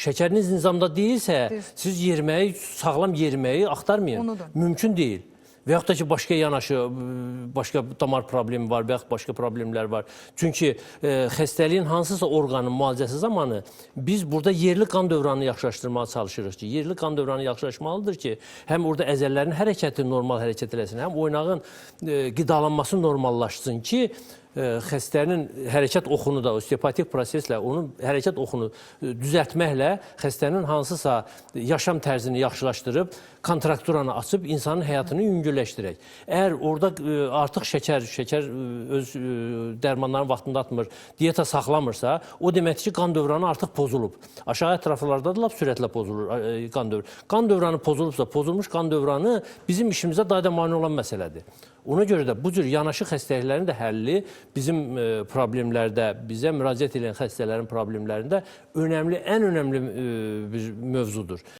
şekeriniz nizamda deyilsə, siz yeriməyi, sağlam yeriməyi axtarmayın. Mümkün deyil. Və yaxud da ki, başqa yanaşı, başqa damar problemi var və yaxud başqa problemlər var. Çünki xəstəliyin hansısa orqanın müalicəsi zamanı biz burada yerli qan dövranını yaxşılaşdırmağa çalışırıq ki, yerli qan dövranı yaxşılaşmalıdır ki, həm orada əzələlərin hərəkəti normal hərəkət eləsin, həm oynağın qidalanması normallaşsın ki, xəstənin hərəkət oxunu da osteopatik proseslə onun hərəkət oxunu düzəltməklə xəstənin hansısa yaşam tərzini yaxşılaşdırıb, kontrakturanı açıb insanın həyatını yüngülləşdirək. Əgər orada artıq şəkər öz dərmanların vaxtında atmır, diyeta saxlamırsa, o deməkdir ki, qan dövranı artıq pozulub. Aşağı ətraflarda da lap sürətlə pozulur qan dövranı. Qan dövranı pozulubsa, pozulmuş qan dövranı bizim işimizə daha da mane olan məsələdir. Ona görə də bu cür yanaşı xəstəliklərin də həlli bizim problemlərdə, bizə müraciət edən xəstələrin problemlərində önəmli, ən önəmli bir mövzudur.